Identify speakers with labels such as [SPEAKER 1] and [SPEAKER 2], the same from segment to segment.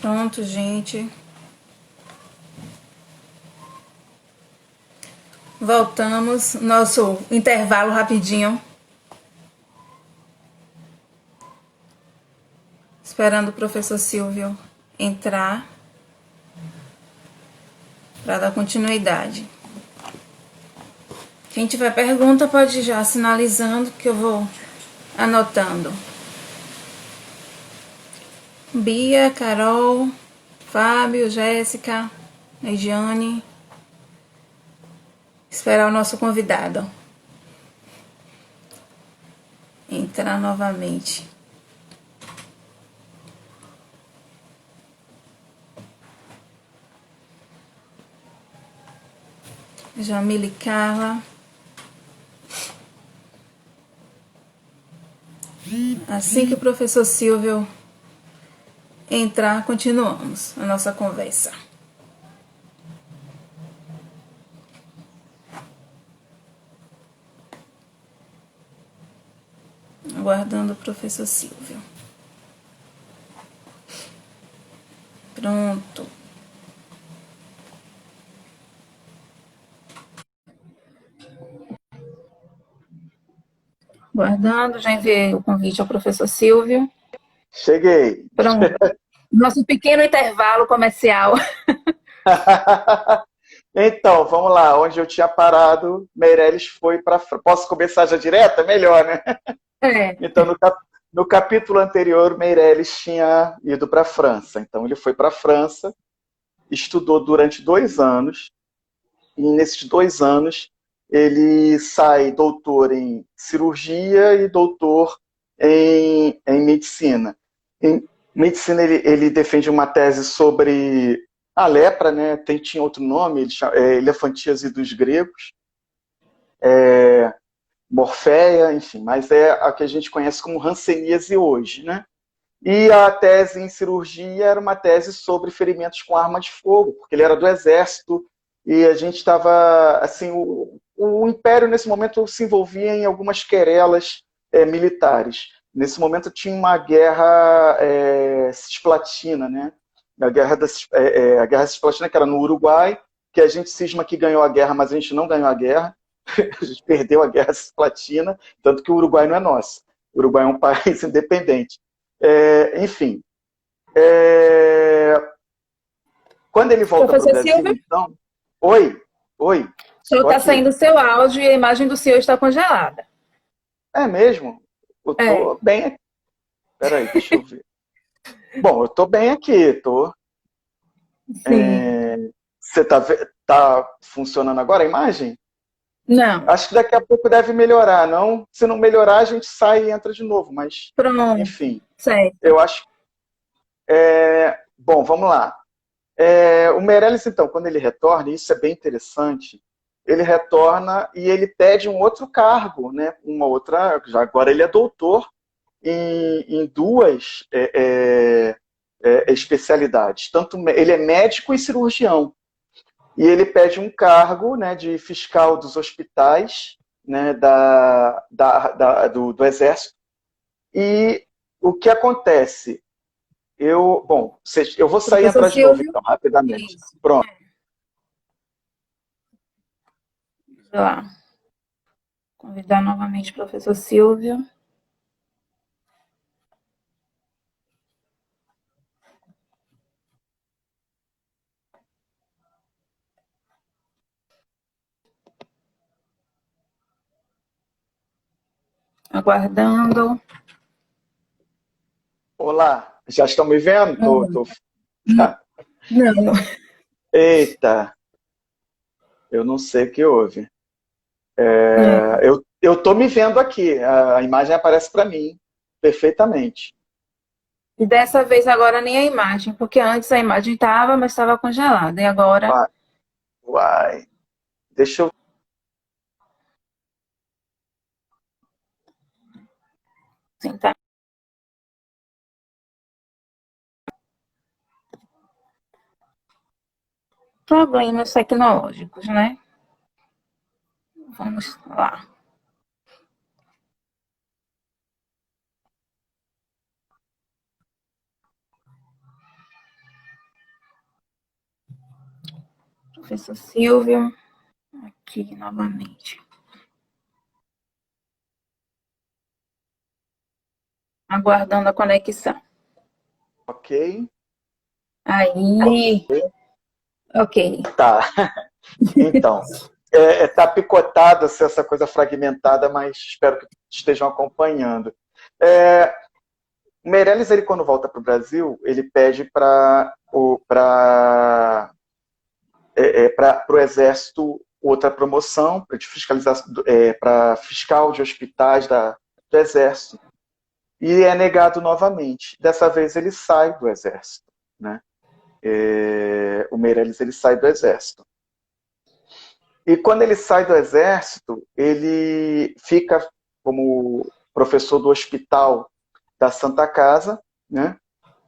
[SPEAKER 1] Pronto, gente. Voltamos. Nosso intervalo rapidinho. Esperando o professor Silvio entrar para dar continuidade. Quem tiver pergunta pode ir já sinalizando que eu vou anotando. Bia, Carol, Fábio, Jéssica, Regiane. Esperar o nosso convidado entrar novamente. Jamile Carla. Assim que o professor Silvio entrar, continuamos a nossa conversa. Aguardando o professor Silvio. Pronto. Aguardando, já enviei o convite ao professor Silvio.
[SPEAKER 2] Cheguei.
[SPEAKER 1] Pronto. Nosso pequeno intervalo comercial.
[SPEAKER 2] Então, vamos lá. Onde eu tinha parado, Meirelles foi para. Posso começar já direto? É melhor, né?
[SPEAKER 1] É.
[SPEAKER 2] Então, no capítulo anterior, Meirelles tinha ido para a França. Então, ele foi para a França, estudou durante 2 anos, e nesses 2 anos, ele sai doutor em cirurgia e doutor em medicina. Em medicina, ele defende uma tese sobre a lepra, né? Tinha outro nome, elefantíase dos gregos, morféia, enfim, mas é a que a gente conhece como hanseníase hoje, né? E a tese em cirurgia era uma tese sobre ferimentos com arma de fogo, porque ele era do exército e a gente estava, assim, o Império nesse momento se envolvia em algumas querelas militares. Nesse momento tinha uma guerra cisplatina, né? A guerra cisplatina, que era no Uruguai, que a gente cisma que ganhou a guerra, mas a gente não ganhou a guerra. A gente perdeu a guerra cisplatina, tanto que o Uruguai não é nosso. O Uruguai é um país independente. Enfim, quando ele volta para o
[SPEAKER 1] Professor
[SPEAKER 2] Brasil,
[SPEAKER 1] Silvio,
[SPEAKER 2] então. Oi, oi,
[SPEAKER 1] o senhor
[SPEAKER 2] estou
[SPEAKER 1] está
[SPEAKER 2] aqui.
[SPEAKER 1] saindo o seu áudio e a imagem do senhor está congelada.
[SPEAKER 2] É mesmo? Eu
[SPEAKER 1] É,
[SPEAKER 2] estou bem aqui. Peraí, deixa eu ver. Bom, eu estou bem aqui.
[SPEAKER 1] sim.
[SPEAKER 2] Você tá funcionando agora a imagem?
[SPEAKER 1] Não.
[SPEAKER 2] Acho que daqui a pouco deve melhorar, não? Se não melhorar, a gente sai e entra de novo, mas,
[SPEAKER 1] Pronto.
[SPEAKER 2] enfim,
[SPEAKER 1] Certo.
[SPEAKER 2] eu acho. Bom, vamos lá. O Meirelles, então, quando ele retorna, e isso é bem interessante, ele retorna e ele pede um outro cargo, né? Uma outra. Já agora ele é doutor em duas especialidades. Tanto ele é médico e cirurgião. E ele pede um cargo, né, de fiscal dos hospitais, né, do Exército. E o que acontece? Bom, eu vou sair e
[SPEAKER 1] Professor
[SPEAKER 2] entrar de novo,
[SPEAKER 1] Silvio?
[SPEAKER 2] então, rapidamente.
[SPEAKER 1] Isso.
[SPEAKER 2] Pronto.
[SPEAKER 1] Vamos lá. Convidar novamente o professor Silvio. Aguardando.
[SPEAKER 2] Olá, já estão me vendo?
[SPEAKER 1] Não, não.
[SPEAKER 2] Eita, eu não sei o que houve.
[SPEAKER 1] É.
[SPEAKER 2] Eu estou me vendo aqui, a imagem aparece para mim perfeitamente.
[SPEAKER 1] E dessa vez agora nem a imagem, porque antes a imagem estava, mas estava congelada. E agora
[SPEAKER 2] Uai, uai. Deixa eu.
[SPEAKER 1] sim, tá. Problemas tecnológicos, né? Vamos lá. Professor Silvio, aqui novamente. Aguardando a conexão.
[SPEAKER 2] Ok.
[SPEAKER 1] Aí, ok.
[SPEAKER 2] Tá. Então, tá picotada essa coisa fragmentada, mas espero que estejam acompanhando. O Meirelles, ele, quando volta para o Brasil, ele pede para o Exército outra promoção para fiscal de hospitais do Exército. E é negado novamente. Dessa vez ele sai do Exército. Né? O Meirelles, ele sai do Exército. E quando ele sai do Exército, ele fica como professor do Hospital da Santa Casa, né?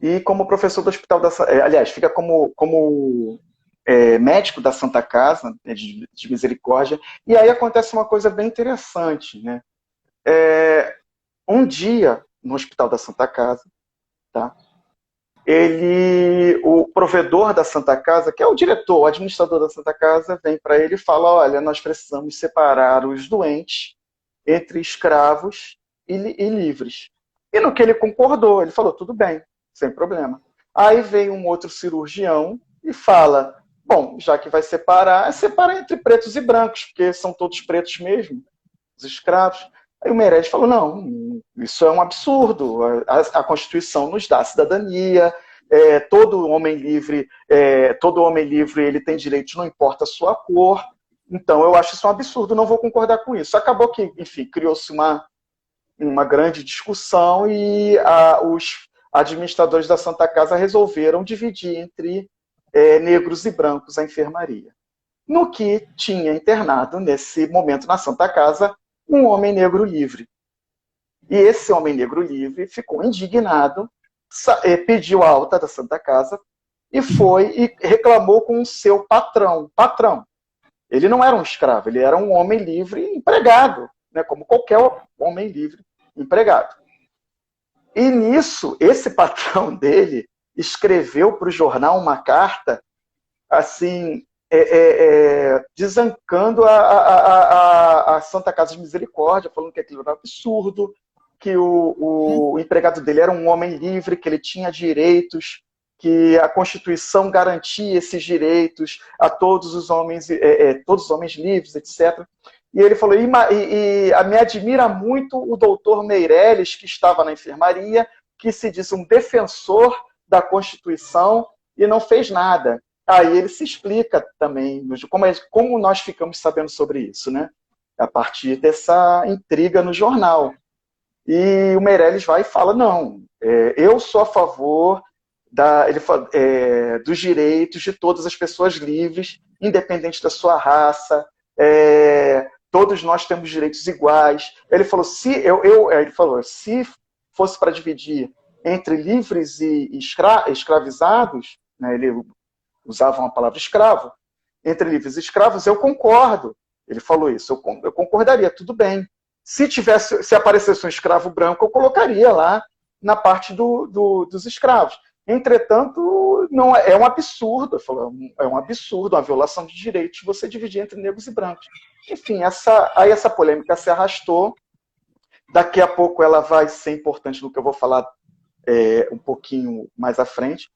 [SPEAKER 2] E como professor do Hospital aliás, fica como médico da Santa Casa, né, de Misericórdia. E aí acontece uma coisa bem interessante, né? Um dia, no Hospital da Santa Casa, tá? O provedor da Santa Casa, que é o diretor, o administrador da Santa Casa, vem para ele e fala: olha, nós precisamos separar os doentes entre escravos e livres. E no que ele concordou, ele falou: tudo bem, sem problema. Aí vem um outro cirurgião e fala: bom, já que vai separar, separa entre pretos e brancos, porque são todos pretos mesmo, os escravos. Aí o Meirelles falou: não, isso é um absurdo, a Constituição nos dá cidadania, todo homem livre ele tem direitos, não importa a sua cor. Então eu acho isso um absurdo, não vou concordar com isso. Acabou que, enfim, criou-se uma grande discussão e os administradores da Santa Casa resolveram dividir entre negros e brancos a enfermaria. No que tinha internado, nesse momento, na Santa Casa, um homem negro livre. E esse homem negro livre ficou indignado, pediu a alta da Santa Casa e foi e reclamou com o seu patrão. Ele não era um escravo, ele era um homem livre empregado, né, como qualquer homem livre empregado. E nisso, esse patrão dele escreveu para o jornal uma carta assim, desancando a Santa Casa de Misericórdia, falando que aquilo era um absurdo, que o empregado dele era um homem livre, que ele tinha direitos, que a Constituição garantia esses direitos a todos os homens livres, etc. E ele falou: e me admira muito o doutor Meirelles, que estava na enfermaria, que se diz um defensor da Constituição e não fez nada. Aí ele se explica também como nós ficamos sabendo sobre isso, né? A partir dessa intriga no jornal. E o Meirelles vai e fala: não, eu sou a favor dos direitos de todas as pessoas livres, independente da sua raça, todos nós temos direitos iguais. Ele falou: se fosse para dividir entre livres e escravizados, né, ele usavam a palavra escravo, entre livres e escravos, eu concordo. Ele falou isso, eu concordaria, tudo bem. Se aparecesse um escravo branco, eu colocaria lá na parte dos escravos. Entretanto, não é um absurdo, é um absurdo, uma violação de direitos você dividir entre negros e brancos. Enfim, aí essa polêmica se arrastou. Daqui a pouco ela vai ser importante no que eu vou falar um pouquinho mais à frente.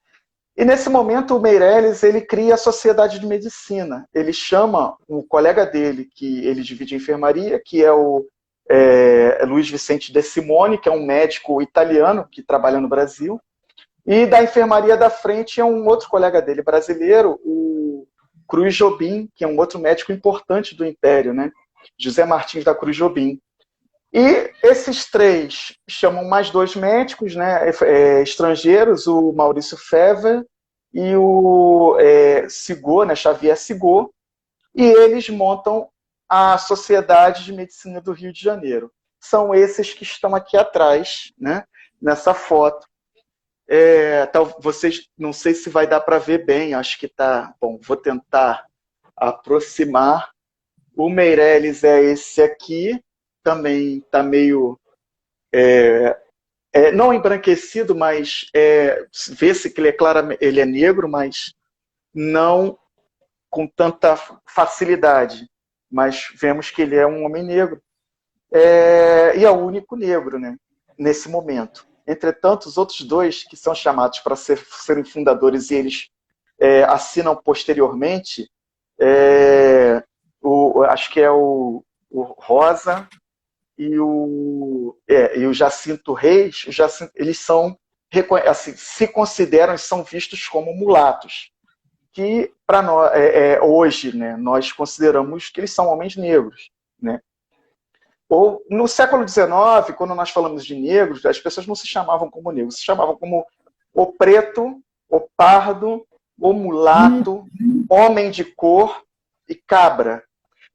[SPEAKER 2] E nesse momento o Meirelles ele cria a Sociedade de Medicina. Ele chama um colega dele, que ele divide a enfermaria, que é o Luiz Vicente De Simone, que é um médico italiano que trabalha no Brasil. E da enfermaria da frente é um outro colega dele brasileiro, o Cruz Jobim, que é um outro médico importante do Império, né? José Martins da Cruz Jobim. E esses três chamam mais dois médicos, né, estrangeiros, o Maurício Fever e o Sigô, né, Xavier Sigô, e eles montam a Sociedade de Medicina do Rio de Janeiro. São esses que estão aqui atrás, né, nessa foto. Vocês, não sei se vai dar para ver bem, acho que tá bom, vou tentar aproximar. O Meirelles é esse aqui, também está meio não embranquecido, mas vê-se que ele é negro, mas não com tanta facilidade, mas vemos que ele é um homem negro. E é o único negro, né, nesse momento. Entretanto, os outros dois que são chamados para serem fundadores e eles assinam posteriormente, acho que é o Rosa e o Jacinto Reis, eles são, assim, se consideram e são vistos como mulatos, que para nós, hoje, né, nós consideramos que eles são homens negros, né? Ou no século XIX, quando nós falamos de negros, as pessoas não se chamavam como negros, se chamavam como o preto, o pardo, o mulato, homem de cor e cabra.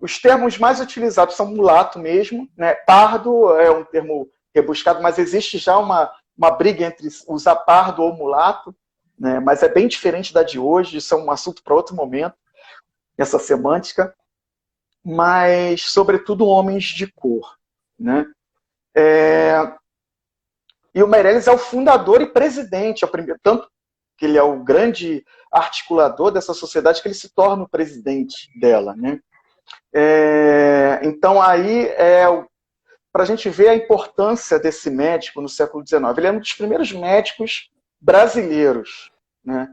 [SPEAKER 2] Os termos mais utilizados são mulato mesmo, né? Pardo é um termo rebuscado, mas existe já uma briga entre usar pardo ou mulato, né? Mas é bem diferente da de hoje, isso é um assunto para outro momento, essa semântica. Mas, sobretudo, homens de cor, né? E o Meirelles é o fundador e presidente, tanto que ele é o grande articulador dessa sociedade, que ele se torna o presidente dela, né? Então, aí, para a gente ver a importância desse médico no século XIX. Ele é um dos primeiros médicos brasileiros, né?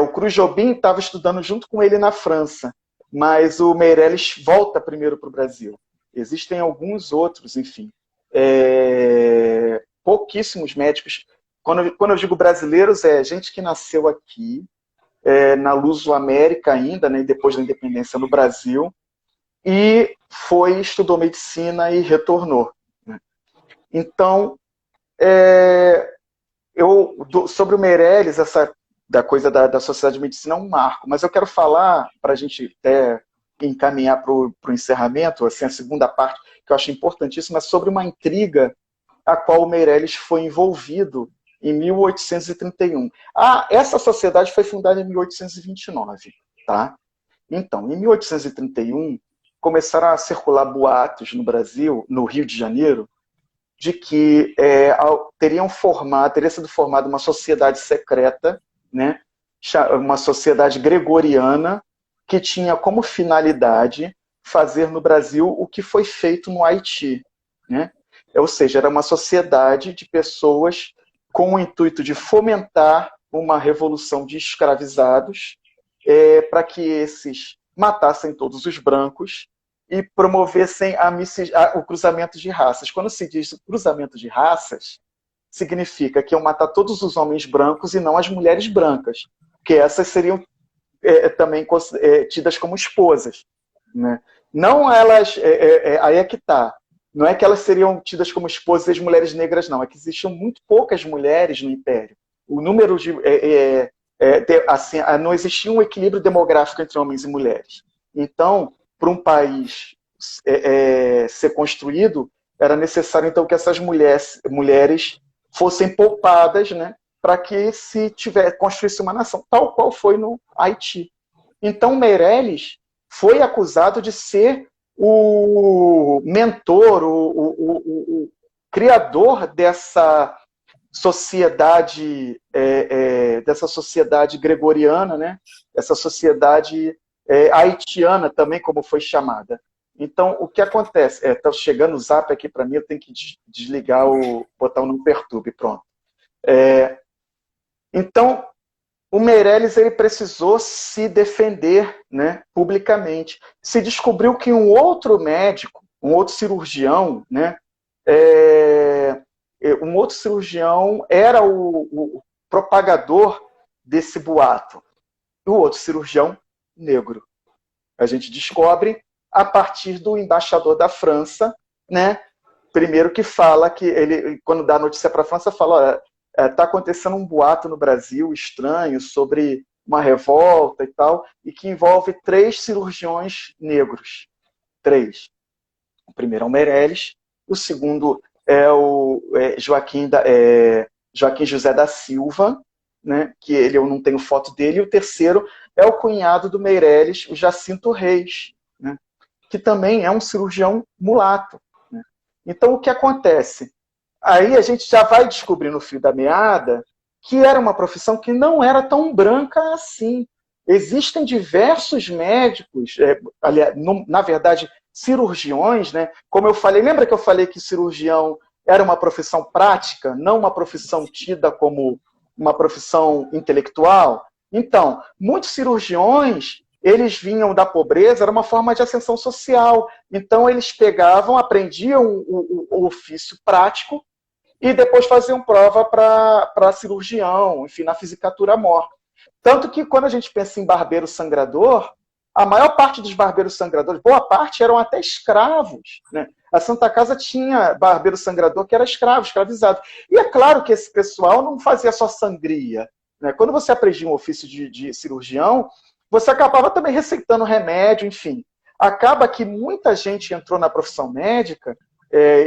[SPEAKER 2] O Cruz Jobim estava estudando junto com ele na França, mas o Meirelles volta primeiro para o Brasil. Existem alguns outros, enfim. Pouquíssimos médicos. Quando eu digo brasileiros, é gente que nasceu aqui, na Luso-América ainda, né, depois da independência no Brasil, e estudou medicina e retornou, né? Então, sobre o Meirelles, da coisa da Sociedade de Medicina é um marco, mas eu quero falar, para a gente até encaminhar para o encerramento, assim, a segunda parte, que eu acho importantíssima, é sobre uma intriga a qual o Meirelles foi envolvido em 1831. Essa sociedade foi fundada em 1829, tá? Então, em 1831, começaram a circular boatos no Brasil, no Rio de Janeiro, de que teria sido formada uma sociedade secreta, né, uma sociedade gregoriana, que tinha como finalidade fazer no Brasil o que foi feito no Haiti, né? Ou seja, era uma sociedade de pessoas com o intuito de fomentar uma revolução de escravizados, para que esses matassem todos os brancos e promovessem o cruzamento de raças. Quando se diz cruzamento de raças, significa que iam matar todos os homens brancos e não as mulheres brancas, porque essas seriam também tidas como esposas, né? Não elas, aí é que está. Não é que elas seriam tidas como esposas das mulheres negras, não. É que existiam muito poucas mulheres no Império. O número de... assim, não existia um equilíbrio demográfico entre homens e mulheres. Então, para um país ser construído, era necessário, então, que essas mulheres fossem poupadas, né, para que construísse uma nação, tal qual foi no Haiti. Então, Meirelles foi acusado de ser o mentor, o criador dessa sociedade gregoriana, né? Essa sociedade haitiana também, como foi chamada. Então, o que acontece? Está chegando o zap aqui para mim, eu tenho que desligar, botar o não perturbe, pronto. Então, o Meirelles ele precisou se defender, né, publicamente. Se descobriu que um outro médico, um outro cirurgião, né, era o propagador desse boato. O outro cirurgião, negro. A gente descobre a partir do embaixador da França, né, primeiro que fala que ele, quando dá a notícia para a França, fala: olha, está acontecendo um boato no Brasil estranho sobre uma revolta e tal, e que envolve 3 cirurgiões negros. 3. O primeiro é o Meirelles, o segundo é o Joaquim José da Silva, né, que eu não tenho foto dele, e o terceiro é o cunhado do Meirelles, o Jacinto Reis, né, que também é um cirurgião mulato, né. Então, o que acontece? Aí a gente já vai descobrir no fio da meada que era uma profissão que não era tão branca assim. existem diversos médicos, aliás, na verdade, cirurgiões, né? Como eu falei, lembra que eu falei que cirurgião era uma profissão prática, não uma profissão tida como uma profissão intelectual? Então, muitos cirurgiões, eles vinham da pobreza, era uma forma de ascensão social. Então, eles pegavam, aprendiam o ofício prático e depois faziam prova para cirurgião, enfim, na fisicatura mor. Tanto que, quando a gente pensa em barbeiro sangrador, a maior parte dos barbeiros sangradores, boa parte, eram até escravos, né? A Santa Casa tinha barbeiro sangrador que era escravo, escravizado. E é claro que esse pessoal não fazia só sangria, né? Quando você aprendia um ofício de cirurgião, você acabava também receitando remédio, enfim. Acaba que muita gente entrou na profissão médica,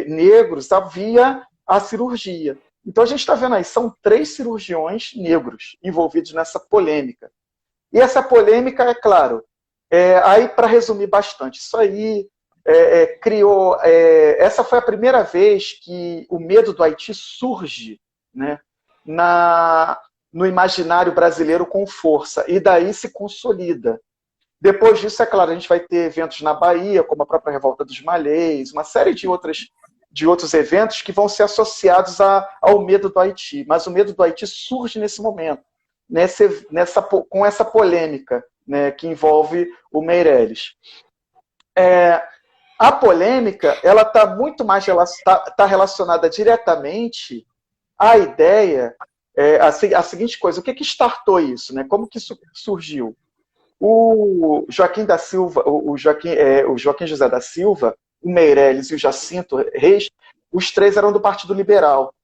[SPEAKER 2] negros, via a cirurgia. Então a gente está vendo aí, são 3 cirurgiões negros envolvidos nessa polêmica. E essa polêmica, é claro, aí para resumir bastante, isso aí criou... essa foi a primeira vez que o medo do Haiti surge, né, no imaginário brasileiro com força, e daí se consolida. Depois disso, é claro, a gente vai ter eventos na Bahia, como a própria Revolta dos Malês, uma série de outros eventos que vão ser associados ao medo do Haiti. Mas o medo do Haiti surge nesse momento, com essa polêmica, né, que envolve o Meirelles. A polêmica ela está muito mais relacionada diretamente à ideia, a seguinte coisa: o que startou isso? Né? Como que isso surgiu? O Joaquim da Silva, o Joaquim José da Silva, o Meirelles e o Jacinto Reis, os 3 eram do Partido Liberal.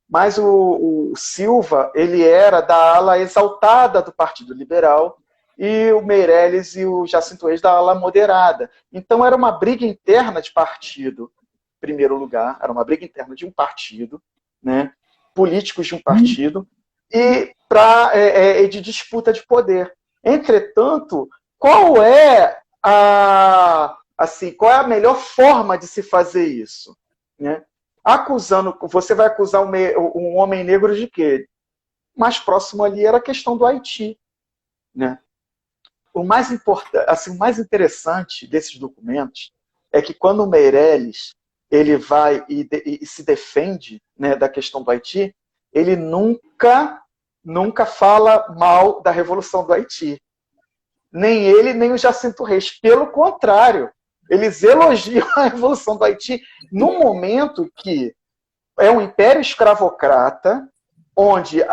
[SPEAKER 2] Mas o Silva, ele era da ala exaltada do Partido Liberal, e o Meirelles e o Jacinto Reis da ala moderada. Então era uma briga interna de partido, em primeiro lugar, era uma briga interna de um partido, né, políticos de um partido, e de disputa de poder. Entretanto, qual é a melhor forma de se fazer isso? Né? Você vai acusar um homem negro de quê? Mais próximo ali era a questão do Haiti. Né? O mais interessante desses documentos é que quando o Meirelles ele vai e se defende, né, da questão do Haiti, ele nunca fala mal da Revolução do Haiti. Nem ele, nem o Jacinto Reis. Pelo contrário, eles elogiam a Revolução do Haiti num momento que é um império escravocrata, onde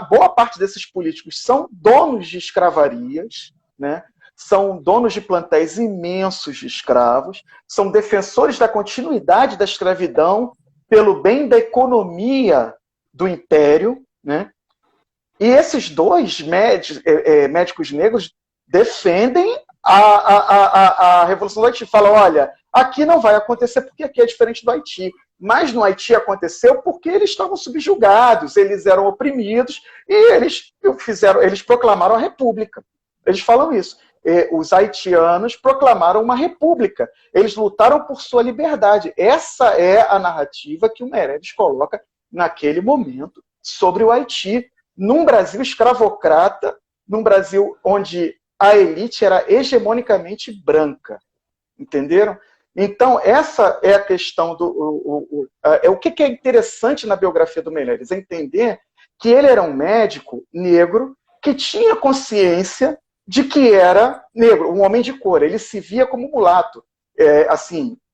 [SPEAKER 2] boa parte desses políticos são donos de escravarias, né? São donos de plantéis imensos de escravos, são defensores da continuidade da escravidão pelo bem da economia do império, né? E esses 2 médicos negros defendem a Revolução do Haiti. Falam, olha, aqui não vai acontecer porque aqui é diferente do Haiti. Mas no Haiti aconteceu porque eles estavam subjugados, eles eram oprimidos e eles proclamaram a república. Eles falam isso. Os haitianos proclamaram uma república. Eles lutaram por sua liberdade. Essa é a narrativa que o Meirelles coloca naquele momento sobre o Haiti, num Brasil escravocrata, num Brasil onde a elite era hegemonicamente branca. Entenderam? Então, essa é a questão o que é interessante na biografia do Meirelles, é entender que ele era um médico negro que tinha consciência de que era negro, um homem de cor. Ele se via como mulato.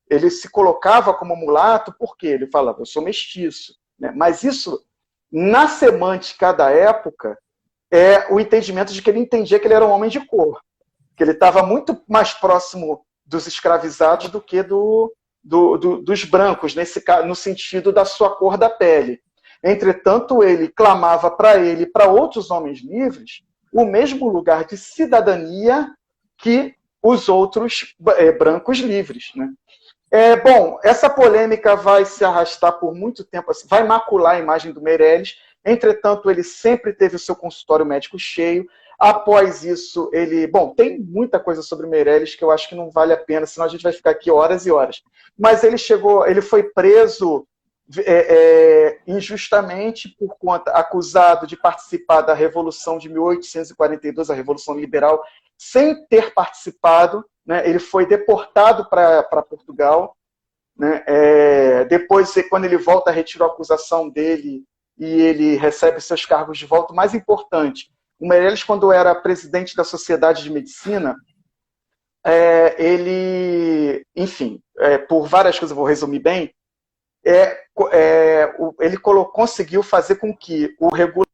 [SPEAKER 2] Ele se colocava como mulato porque ele falava, eu sou mestiço. Né? Mas isso, na semântica da época, é o entendimento de que ele entendia que ele era um homem de cor, que ele estava muito mais próximo dos escravizados do que dos brancos, no sentido da sua cor da pele. Entretanto, ele clamava para ele e para outros homens livres o mesmo lugar de cidadania que os outros brancos livres. Né? Bom, essa polêmica vai se arrastar por muito tempo, assim, vai macular a imagem do Meirelles. Entretanto, ele sempre teve o seu consultório médico cheio. Após isso, Bom, tem muita coisa sobre o Meirelles que eu acho que não vale a pena, senão a gente vai ficar aqui horas e horas. Mas ele foi preso injustamente por conta, acusado de participar da Revolução de 1842, a Revolução Liberal, sem ter participado, né? Ele foi deportado para Portugal, né? Depois, quando ele volta, retirou a acusação dele e ele recebe seus cargos de volta. O mais importante, o Meirelles, quando era presidente da Sociedade de Medicina, ele, enfim, por várias coisas, vou resumir bem, ele conseguiu fazer com que o regulamento...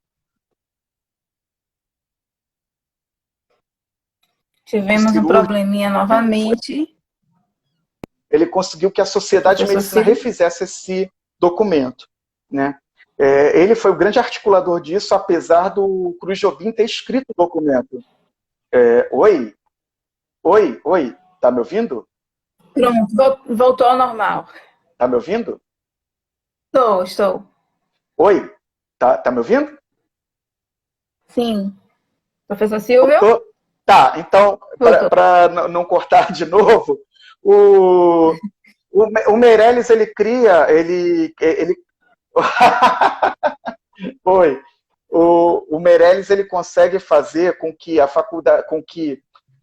[SPEAKER 1] Tivemos um probleminha novamente.
[SPEAKER 2] Ele conseguiu que a Sociedade de Medicina refizesse esse documento, né? Ele foi o grande articulador disso, apesar do Cruz Jobim ter escrito o documento. Oi? Tá me ouvindo?
[SPEAKER 1] Pronto, voltou ao normal.
[SPEAKER 2] Tá me ouvindo?
[SPEAKER 1] Estou.
[SPEAKER 2] Oi? Tá me ouvindo?
[SPEAKER 1] Sim. Professor Silvio?
[SPEAKER 2] Tá, então, para não cortar de novo, o Meirelles, ele cria, o Meirelles, ele consegue fazer com que a faculdade, com que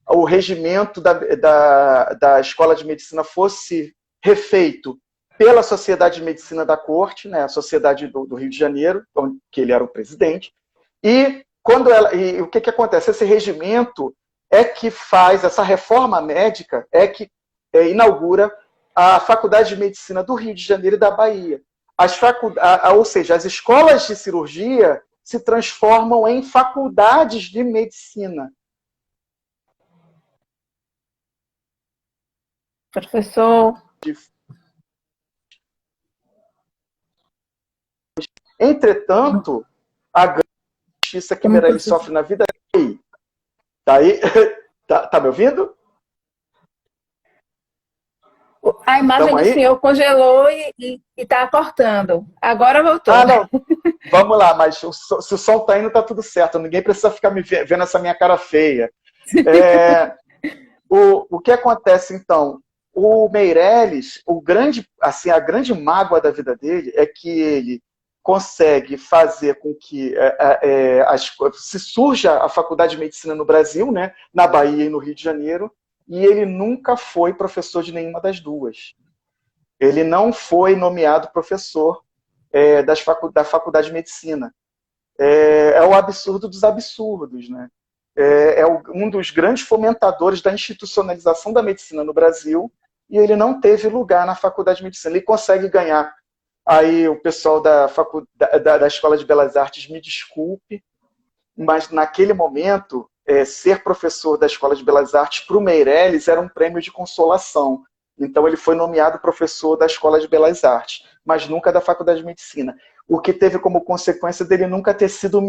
[SPEAKER 2] o regimento da Escola de Medicina fosse refeito pela Sociedade de Medicina da Corte, né, a Sociedade do Rio de Janeiro, que ele era o presidente, e o que acontece? Esse regimento é que faz, essa reforma médica é que inaugura a Faculdade de Medicina do Rio de Janeiro e da Bahia. Ou seja, as escolas de cirurgia se transformam em faculdades de medicina.
[SPEAKER 1] Professor.
[SPEAKER 2] Entretanto, a grande injustiça que Meirelles sofre na vida dele. Tá aí? Tá me ouvindo?
[SPEAKER 1] A imagem do senhor congelou e está cortando. Agora voltou.
[SPEAKER 2] Não. Vamos lá, mas se o som tá indo, tá tudo certo. Ninguém precisa ficar me vendo essa minha cara feia. O que acontece, então? O Meirelles, a grande mágoa da vida dele é que ele consegue fazer com que se surja a Faculdade de Medicina no Brasil, né, na Bahia e no Rio de Janeiro, e ele nunca foi professor de nenhuma das duas. Ele não foi nomeado professor da Faculdade de Medicina. É o absurdo dos absurdos, né? Um dos grandes fomentadores da institucionalização da medicina no Brasil, e ele não teve lugar na Faculdade de Medicina. Ele consegue ganhar. Aí o pessoal da Escola de Belas Artes me desculpe, mas naquele momento, ser professor da Escola de Belas Artes para o Meirelles era um prêmio de consolação. Então ele foi nomeado professor da Escola de Belas Artes, mas nunca da Faculdade de Medicina. O que teve como consequência dele nunca ter sido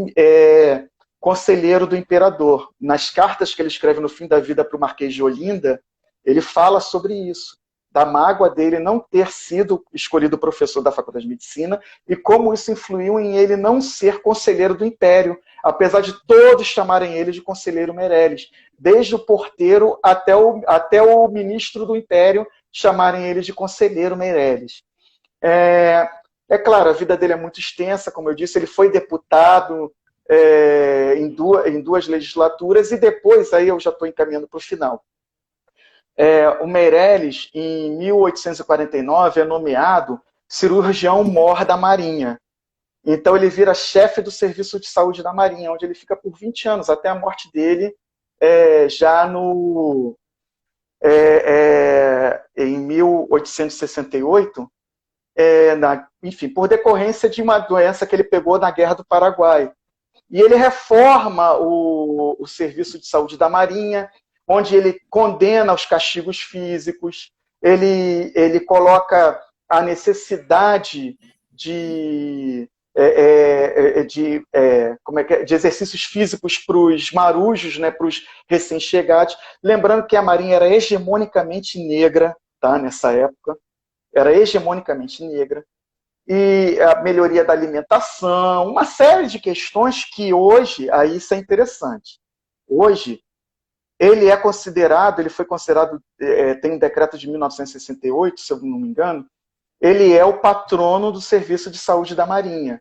[SPEAKER 2] conselheiro do imperador. Nas cartas que ele escreve no fim da vida para o Marquês de Olinda, ele fala sobre isso, da mágoa dele não ter sido escolhido professor da Faculdade de Medicina e como isso influiu em ele não ser conselheiro do Império, apesar de todos chamarem ele de conselheiro Meirelles, desde o porteiro até o ministro do Império chamarem ele de conselheiro Meirelles. Claro, a vida dele é muito extensa, como eu disse, ele foi deputado em duas legislaturas e depois, aí eu já estou encaminhando para o final. O Meirelles, em 1849, é nomeado cirurgião-mor da Marinha. Então ele vira chefe do Serviço de Saúde da Marinha, onde ele fica por 20 anos, até a morte dele, já em 1868, enfim, por decorrência de uma doença que ele pegou na Guerra do Paraguai. E ele reforma o Serviço de Saúde da Marinha, onde ele condena os castigos físicos, ele coloca a necessidade de exercícios físicos para os marujos, né, para os recém-chegados. Lembrando que a Marinha era hegemonicamente negra, tá, nessa época, era hegemonicamente negra. E a melhoria da alimentação, uma série de questões que hoje, aí isso é interessante. Hoje, ele foi considerado, tem um decreto de 1968, se eu não me engano, ele é o patrono do Serviço de Saúde da Marinha.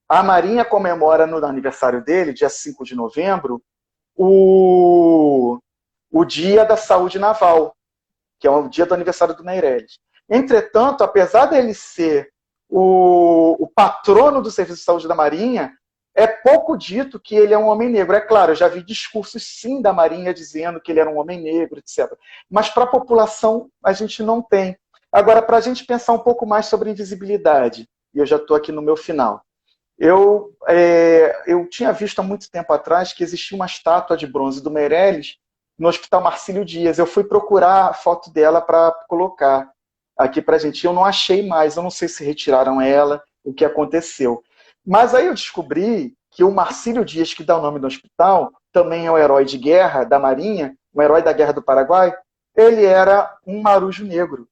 [SPEAKER 2] A Marinha comemora no aniversário dele, dia 5 de novembro, o, o Dia da Saúde Naval, que é o dia do aniversário do Meirelles. Entretanto, apesar dele ser o patrono do Serviço de Saúde da Marinha, é pouco dito que ele é um homem negro. É claro, eu já vi discursos, sim, da Marinha dizendo que ele era um homem negro, etc. Mas para a população, a gente não tem. Agora, para a gente pensar um pouco mais sobre invisibilidade, e eu já estou aqui no meu final, eu tinha visto há muito tempo atrás que existia uma estátua de bronze do Meirelles no Hospital Marcílio Dias. Eu fui procurar a foto dela para colocar aqui para a gente. Eu não achei mais, eu não sei se retiraram ela, o que aconteceu. Mas aí eu descobri que o Marcílio Dias, que dá o nome do hospital, também é um herói de guerra da Marinha, um herói da Guerra do Paraguai. Ele era um marujo negro.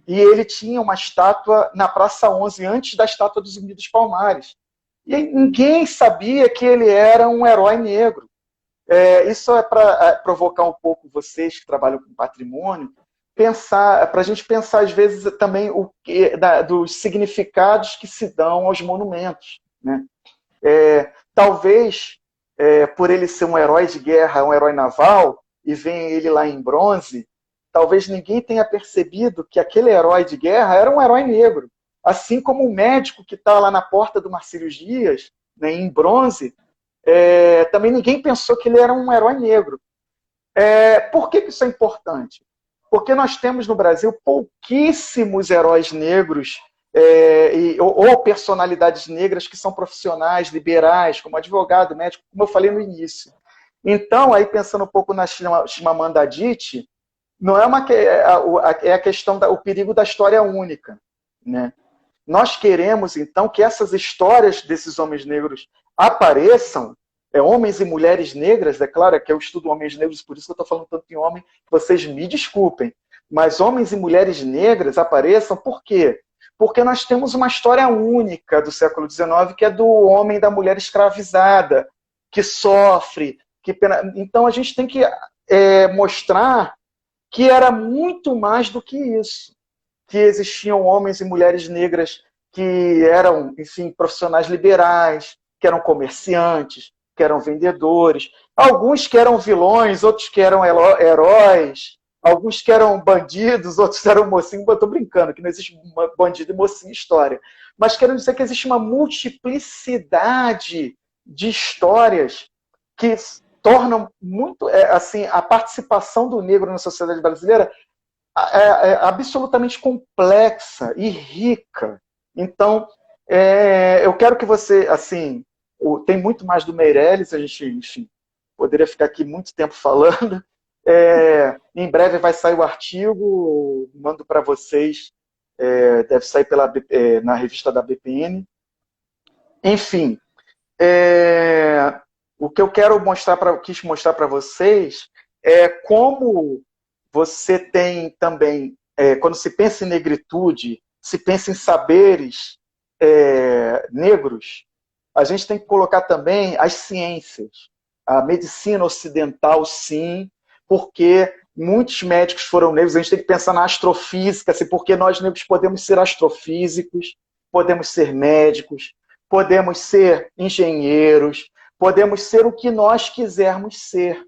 [SPEAKER 2] E ele tinha uma estátua na Praça 11, antes da estátua dos Zumbi dos Palmares. E ninguém sabia que ele era um herói negro. Isso é para provocar um pouco vocês que trabalham com patrimônio, pensar, para a gente pensar, às vezes, também dos significados que se dão aos monumentos. Né? Talvez, por ele ser um herói de guerra, um herói naval, e vem ele lá em bronze, talvez ninguém tenha percebido que aquele herói de guerra era um herói negro. Assim como o médico que está lá na porta do Marcílio Dias, né, em bronze, também ninguém pensou que ele era um herói negro. Por que isso é importante? Porque nós temos no Brasil pouquíssimos heróis negros ou personalidades negras que são profissionais, liberais, como advogado, médico, como eu falei no início. Então, aí pensando um pouco na Chimamanda Adichie, não é a questão do perigo da história única. Né? Nós queremos, então, que essas histórias desses homens negros apareçam, homens e mulheres negras, é claro que eu estudo homens negros, por isso que eu estou falando tanto em homem, vocês me desculpem, mas homens e mulheres negras apareçam, por quê? Porque nós temos uma história única do século XIX, que é do homem e da mulher escravizada, que sofre, então a gente tem que mostrar que era muito mais do que isso, que existiam homens e mulheres negras que eram, enfim, profissionais liberais, que eram comerciantes, que eram vendedores, alguns que eram vilões, outros que eram heróis, alguns que eram bandidos, outros eram mocinhos. Eu estou brincando, que não existe bandido e mocinho em história. Mas quero dizer que existe uma multiplicidade de histórias que tornam muito assim a participação do negro na sociedade brasileira absolutamente complexa e rica. Então, eu quero que você, assim, tem muito mais do Meirelles, a gente, enfim, poderia ficar aqui muito tempo falando. Em breve vai sair o artigo, mando para vocês, deve sair na revista da BPN. Enfim, o que eu quis mostrar para vocês é como você tem também, quando se pensa em negritude, se pensa em saberes negros, a gente tem que colocar também as ciências. A medicina ocidental, sim, porque muitos médicos foram negros. A gente tem que pensar na astrofísica, assim, porque nós negros podemos ser astrofísicos, podemos ser médicos, podemos ser engenheiros, podemos ser o que nós quisermos ser.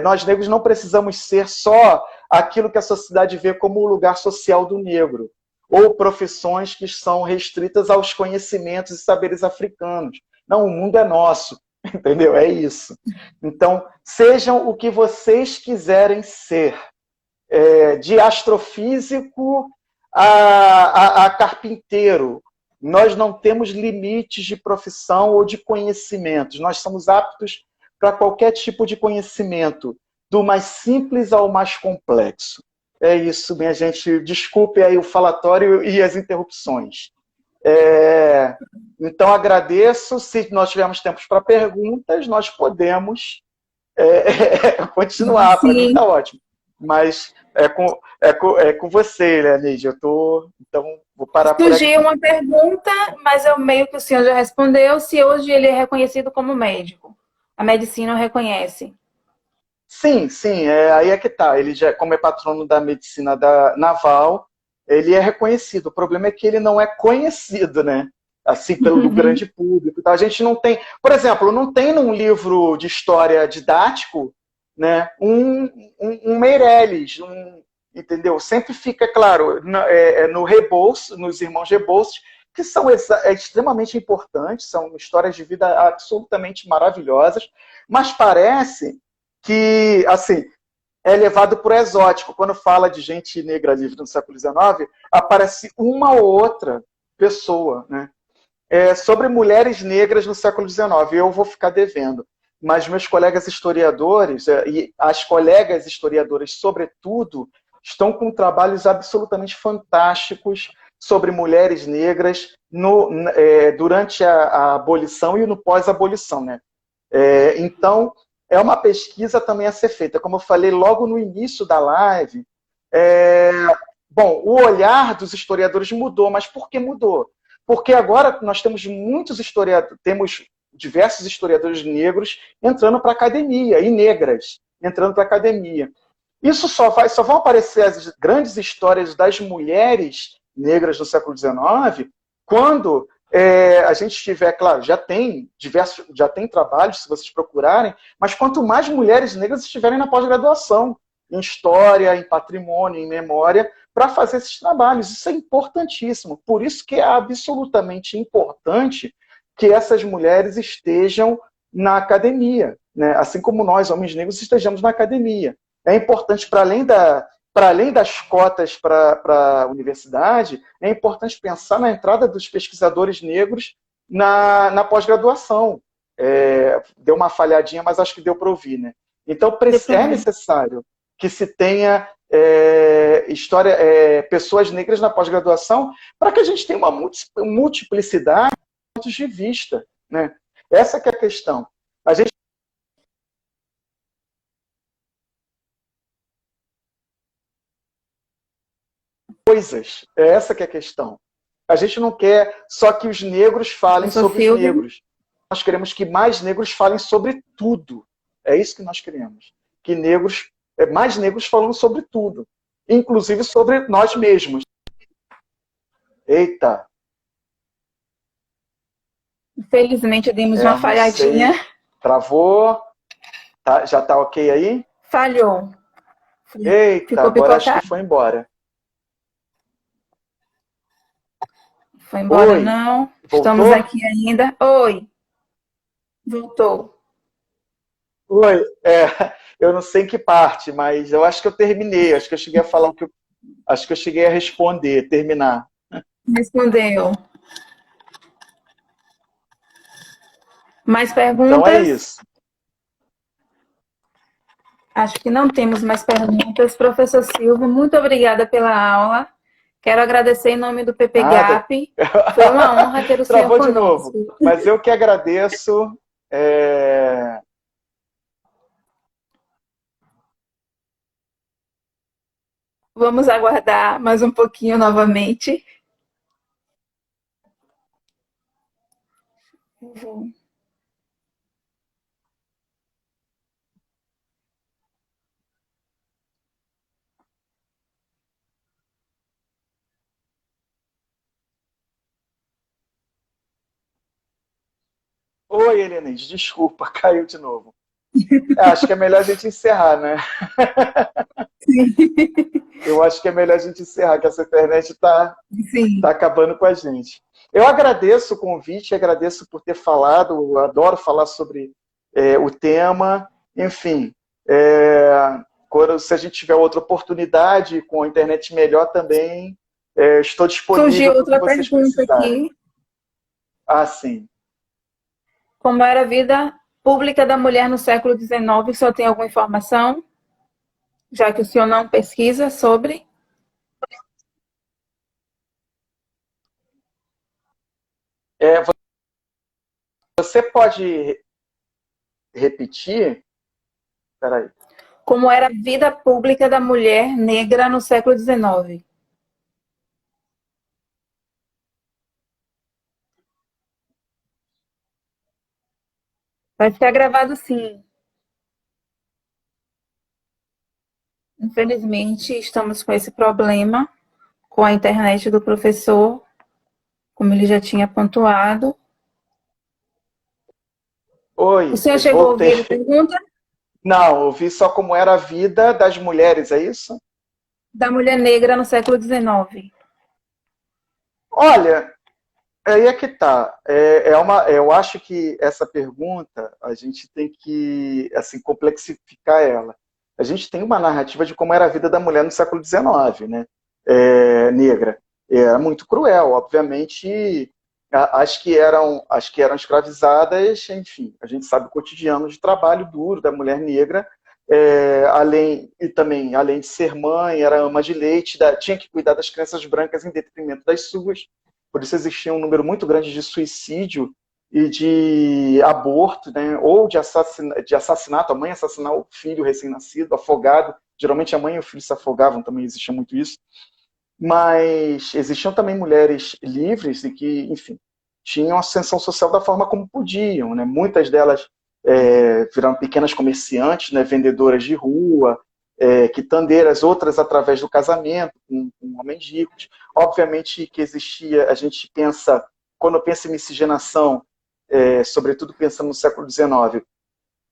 [SPEAKER 2] Nós negros não precisamos ser só aquilo que a sociedade vê como o lugar social do negro, ou profissões que são restritas aos conhecimentos e saberes africanos. Não, o mundo é nosso, entendeu? É isso. Então, sejam o que vocês quiserem ser. De astrofísico a carpinteiro. Nós não temos limites de profissão ou de conhecimentos. Nós somos aptos para qualquer tipo de conhecimento, do mais simples ao mais complexo. É isso, minha gente. Desculpe aí o falatório e as interrupções. Então, agradeço. Se nós tivermos tempos para perguntas, nós podemos continuar. Para mim está ótimo. Mas é com você, né, Neide? Então, vou parar por aqui.
[SPEAKER 1] Surgiu uma pergunta, mas eu meio que o senhor já respondeu, se hoje ele é reconhecido como médico. A medicina o reconhece.
[SPEAKER 2] Sim, aí é que tá. Ele já, como é patrono da medicina naval, ele é reconhecido. O problema é que ele não é conhecido, né? Assim, pelo grande público. Então, a gente não tem... Por exemplo, não tem num livro de história didático, né, um Meirelles, entendeu? Sempre fica, claro, no Rebouças, nos Irmãos Rebouças, que são extremamente importantes, são histórias de vida absolutamente maravilhosas, mas parece que, assim, é levado por exótico. Quando fala de gente negra livre no século XIX, aparece uma ou outra pessoa, né? Sobre mulheres negras no século XIX, eu vou ficar devendo. Mas meus colegas historiadores, e as colegas historiadoras, sobretudo, estão com trabalhos absolutamente fantásticos sobre mulheres negras durante a abolição e no pós-abolição, né? Então, é uma pesquisa também a ser feita. Como eu falei logo no início da live, bom, o olhar dos historiadores mudou, mas por que mudou? Porque agora nós temos temos diversos historiadores negros entrando para a academia, e negras entrando para a academia. Isso só vão aparecer as grandes histórias das mulheres negras do século XIX quando a gente tiver, claro, já tem trabalhos, se vocês procurarem, mas quanto mais mulheres negras estiverem na pós-graduação, em história, em patrimônio, em memória, para fazer esses trabalhos. Isso é importantíssimo. Por isso que é absolutamente importante que essas mulheres estejam na academia, né? Assim como nós, homens negros, estejamos na academia. É importante, para além das cotas para a universidade, é importante pensar na entrada dos pesquisadores negros na pós-graduação. Deu uma falhadinha, mas acho que deu para ouvir, né? Então, é necessário que se tenha pessoas negras na pós-graduação para que a gente tenha uma multiplicidade de pontos de vista, né? Essa que é a questão. A gente essa que é a questão. A gente não quer só que os negros falem sobre os negros. Nós queremos que mais negros falem sobre tudo. É isso que nós queremos. Que mais negros falando sobre tudo. Inclusive sobre nós mesmos. Eita!
[SPEAKER 1] Infelizmente, demos uma falhadinha.
[SPEAKER 2] Travou? Já está ok aí?
[SPEAKER 1] Falhou.
[SPEAKER 2] Eita, agora acho que foi embora.
[SPEAKER 1] Foi embora,
[SPEAKER 2] Oi.
[SPEAKER 1] não.
[SPEAKER 2] Voltou?
[SPEAKER 1] Estamos aqui ainda. Oi. Voltou.
[SPEAKER 2] Oi. Eu não sei em que parte, mas eu acho que eu terminei. Acho que eu cheguei a falar acho que eu cheguei a responder, terminar.
[SPEAKER 1] Respondeu. Mais perguntas?
[SPEAKER 2] Então é isso.
[SPEAKER 1] Acho que não temos mais perguntas. Professor Silvio, muito obrigada pela aula. Quero agradecer em nome do PPGAP. Foi uma honra ter o senhor conosco.
[SPEAKER 2] De novo. Mas eu que agradeço.
[SPEAKER 1] Vamos aguardar mais um pouquinho novamente.
[SPEAKER 2] Oi, Helena, desculpa, caiu de novo. Acho que é melhor a gente encerrar, né?
[SPEAKER 1] Sim.
[SPEAKER 2] Eu acho que é melhor a gente encerrar, que essa internet está acabando com a gente. Eu agradeço o convite, agradeço por ter falado, eu adoro falar sobre o tema. Enfim, se a gente tiver outra oportunidade, com a internet melhor também, estou disponível.
[SPEAKER 1] Surgiu outra pergunta aqui.
[SPEAKER 2] Sim.
[SPEAKER 1] Como era a vida pública da mulher no século XIX? O senhor tem alguma informação? Já que o senhor não pesquisa sobre?
[SPEAKER 2] Você pode repetir? Espera aí.
[SPEAKER 1] Como era a vida pública da mulher negra no século XIX? Vai ficar gravado, sim. Infelizmente, estamos com esse problema. com a internet do professor, como ele já tinha pontuado.
[SPEAKER 2] Oi,
[SPEAKER 1] O senhor
[SPEAKER 2] eu
[SPEAKER 1] chegou a ouvir a
[SPEAKER 2] voltei.
[SPEAKER 1] pergunta?
[SPEAKER 2] Não, eu vi só como era a vida das mulheres, é isso?
[SPEAKER 1] Da mulher negra no século XIX.
[SPEAKER 2] Olha, aí é que tá. Eu acho que essa pergunta a gente tem que assim complexificar ela. A gente tem uma narrativa de como era a vida da mulher no século XIX, né? Negra. Era muito cruel, obviamente. As que eram escravizadas, enfim, a gente sabe o cotidiano de trabalho duro da mulher negra. Além de ser mãe, era ama de leite, tinha que cuidar das crianças brancas em detrimento das suas. Por isso existia um número muito grande de suicídio e de aborto, né? Ou de assassinato, a mãe assassinar o filho recém-nascido, afogado. Geralmente a mãe e o filho se afogavam, também existia muito isso. Mas existiam também mulheres livres e que, enfim, tinham ascensão social da forma como podiam, né? Muitas delas viraram pequenas comerciantes, né? Vendedoras de rua, quitandeiras, outras através do casamento com homens ricos. Obviamente que existia, a gente pensa, quando pensa em miscigenação, sobretudo pensando no século XIX,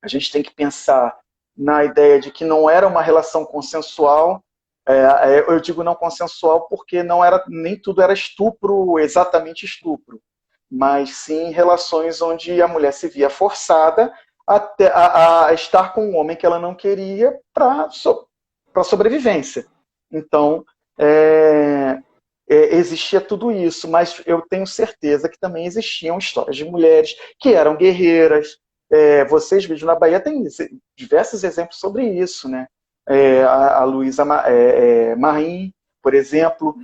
[SPEAKER 2] a gente tem que pensar na ideia de que não era uma relação consensual. Eu digo não consensual porque não era, nem tudo era estupro, exatamente estupro, mas sim relações onde a mulher se via forçada a estar com um homem que ela não queria para sobrevivência. Então, existia tudo isso, mas eu tenho certeza que também existiam histórias de mulheres que eram guerreiras. Vocês mesmo na Bahia têm diversos exemplos sobre isso, né? A Luísa Marim, por exemplo,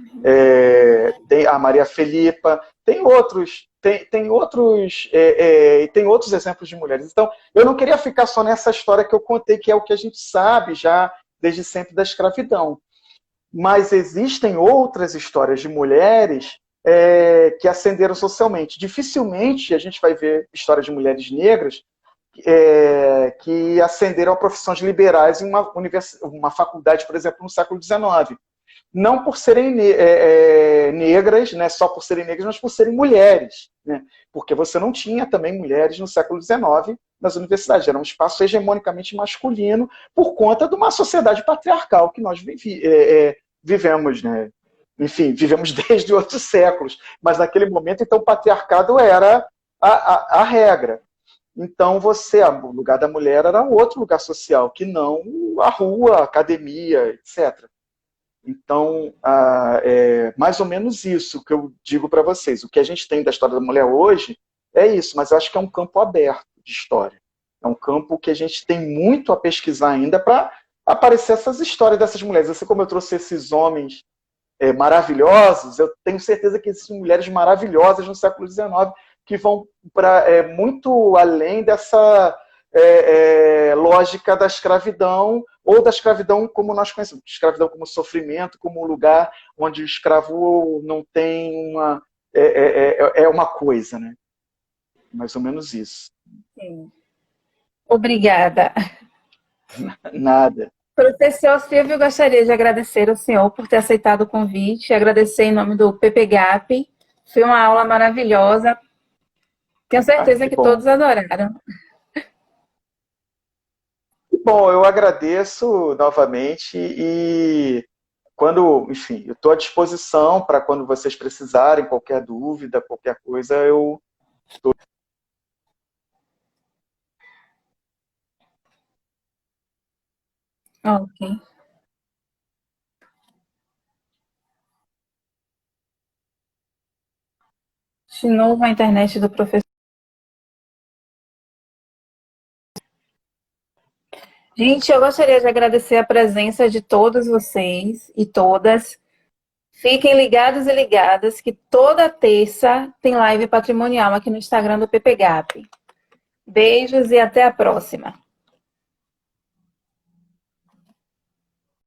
[SPEAKER 2] tem a Maria Felipa, tem outros exemplos de mulheres. Então, eu não queria ficar só nessa história que eu contei, que é o que a gente sabe já desde sempre da escravidão. Mas existem outras histórias de mulheres que ascenderam socialmente. Dificilmente a gente vai ver histórias de mulheres negras que ascenderam a profissões liberais em uma faculdade, por exemplo, no século XIX. Não por serem negras, né, só por serem negras, mas por serem mulheres. Né? Porque você não tinha também mulheres no século XIX nas universidades. Era um espaço hegemonicamente masculino por conta de uma sociedade patriarcal que nós vivemos. Né? Enfim, vivemos desde outros séculos. Mas naquele momento, então, o patriarcado era a regra. Então, o lugar da mulher era outro lugar social, que não a rua, a academia, etc. Então, é mais ou menos isso que eu digo para vocês. O que a gente tem da história da mulher hoje é isso, mas eu acho que é um campo aberto de história. É um campo que a gente tem muito a pesquisar ainda para aparecer essas histórias dessas mulheres. Assim como eu trouxe esses homens maravilhosos, eu tenho certeza que existem mulheres maravilhosas no século XIX que vão muito além dessa lógica da escravidão, ou da escravidão como nós conhecemos, escravidão como sofrimento, como um lugar onde o escravo não tem uma coisa, né? Mais ou menos isso.
[SPEAKER 1] Sim. Obrigada.
[SPEAKER 2] Nada.
[SPEAKER 1] Professor Silvio, gostaria de agradecer ao senhor por ter aceitado o convite, agradecer em nome do PPGAP. Foi uma aula maravilhosa. Tenho certeza que
[SPEAKER 2] bom.
[SPEAKER 1] todos adoraram.
[SPEAKER 2] Bom, eu agradeço novamente e enfim, eu estou à disposição para quando vocês precisarem, qualquer dúvida, qualquer coisa, eu estou.
[SPEAKER 1] Ok. De novo a internet do professor. Gente, eu gostaria de agradecer a presença de todos vocês e todas. Fiquem ligados e ligadas que toda terça tem live patrimonial aqui no Instagram do PPGAP. Beijos e até a próxima.